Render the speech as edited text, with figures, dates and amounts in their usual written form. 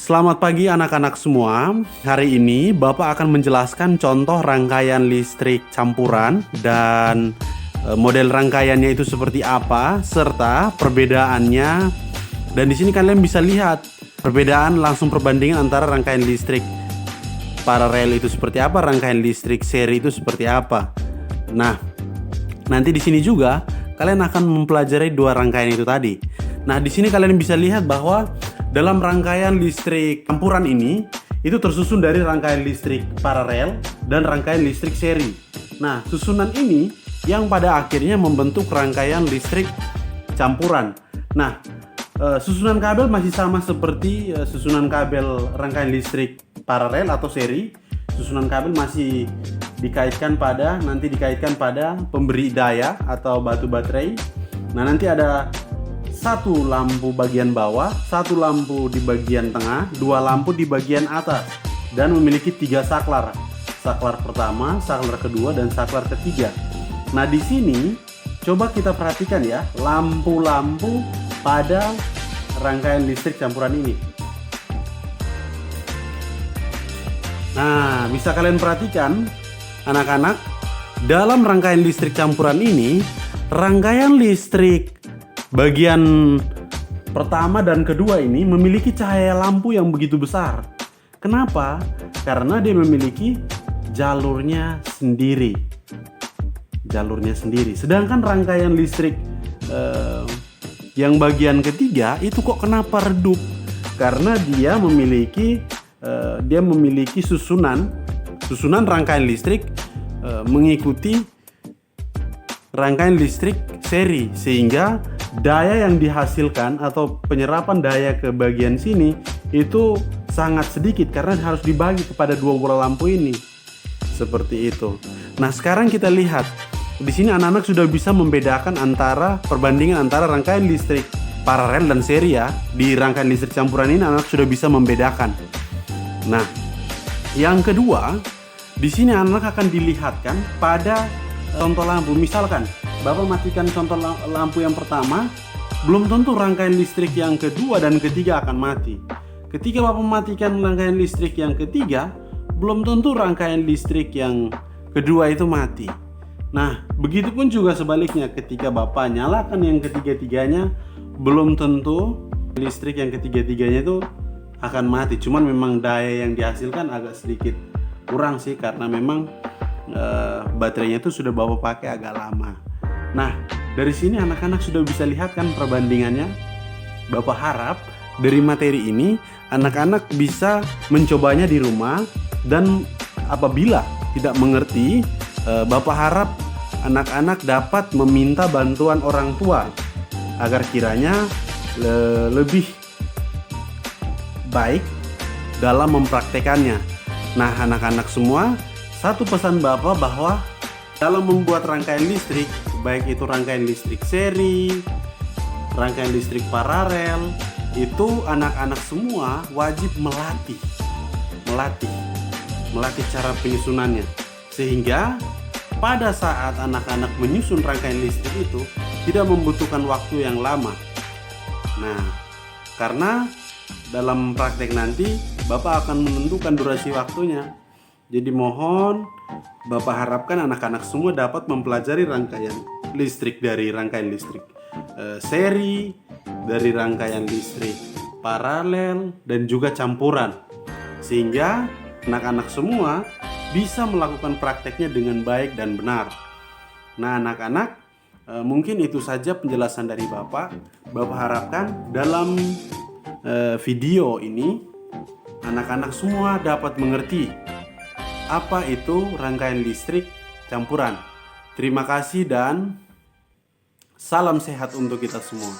Selamat pagi anak-anak semua. Hari ini Bapak akan menjelaskan contoh rangkaian listrik campuran dan model rangkaiannya itu seperti apa serta perbedaannya. Dan di sini kalian bisa lihat perbedaan langsung perbandingan antara rangkaian listrik paralel itu seperti apa, rangkaian listrik seri itu seperti apa. Nah, nanti di sini juga kalian akan mempelajari dua rangkaian itu tadi. Nah, di sini kalian bisa lihat bahwa dalam rangkaian listrik campuran ini itu tersusun dari rangkaian listrik paralel dan rangkaian listrik seri. Nah, susunan ini yang pada akhirnya membentuk rangkaian listrik campuran. Nah, susunan kabel masih sama seperti susunan kabel rangkaian listrik paralel atau seri. Susunan kabel masih dikaitkan pada pemberi daya atau batu baterai. Nah, nanti ada satu lampu bagian bawah, satu lampu di bagian tengah, dua lampu di bagian atas, dan memiliki tiga saklar. Saklar pertama, saklar kedua, dan saklar ketiga. Nah, di sini coba kita perhatikan ya, lampu-lampu pada rangkaian listrik campuran ini. Nah, bisa kalian perhatikan anak-anak, dalam rangkaian listrik campuran ini, rangkaian listrik bagian pertama dan kedua ini memiliki cahaya lampu yang begitu besar. Kenapa? Karena dia memiliki jalurnya sendiri. Sedangkan rangkaian listrik yang bagian ketiga itu kok kenapa redup? Karena dia memiliki susunan rangkaian listrik mengikuti rangkaian listrik seri, sehingga daya yang dihasilkan atau penyerapan daya ke bagian sini itu sangat sedikit karena harus dibagi kepada dua bola lampu ini. Seperti itu. Nah, sekarang kita lihat di sini anak-anak sudah bisa membedakan perbandingan antara rangkaian listrik paralel dan seri ya. Di rangkaian listrik campuran ini anak sudah bisa membedakan. Nah, yang kedua, di sini anak akan dilihatkan pada contoh lampu. Misalkan Bapak matikan contoh lampu yang pertama, belum tentu rangkaian listrik yang kedua dan ketiga akan mati. Ketika Bapak matikan rangkaian listrik yang ketiga, belum tentu rangkaian listrik yang kedua itu mati. Nah, begitupun juga sebaliknya, ketika Bapak nyalakan yang ketiga-tiganya, belum tentu listrik yang ketiga-tiganya itu akan mati. Cuman memang daya yang dihasilkan agak sedikit kurang sih, karena memang baterainya itu sudah Bapak pakai agak lama. Nah, dari sini anak-anak sudah bisa lihat kan perbandingannya. Bapak harap dari materi ini anak-anak bisa mencobanya di rumah, dan apabila tidak mengerti, Bapak harap anak-anak dapat meminta bantuan orang tua agar kiranya lebih baik dalam mempraktekannya. Nah, anak-anak semua, satu pesan Bapak bahwa dalam membuat rangkaian listrik, baik itu rangkaian listrik seri, rangkaian listrik paralel, itu anak-anak semua wajib melatih cara penyusunannya, sehingga pada saat anak-anak menyusun rangkaian listrik itu tidak membutuhkan waktu yang lama. Nah, karena dalam praktek nanti Bapak akan menentukan durasi waktunya. Jadi mohon Bapak harapkan anak-anak semua dapat mempelajari rangkaian listrik dari rangkaian listrik seri, dari rangkaian listrik paralel, dan juga campuran, sehingga anak-anak semua bisa melakukan prakteknya dengan baik dan benar. Nah, anak-anak, mungkin itu saja penjelasan dari Bapak. Bapak harapkan dalam video ini anak-anak semua dapat mengerti apa itu rangkaian listrik campuran. Terima kasih dan salam sehat untuk kita semua.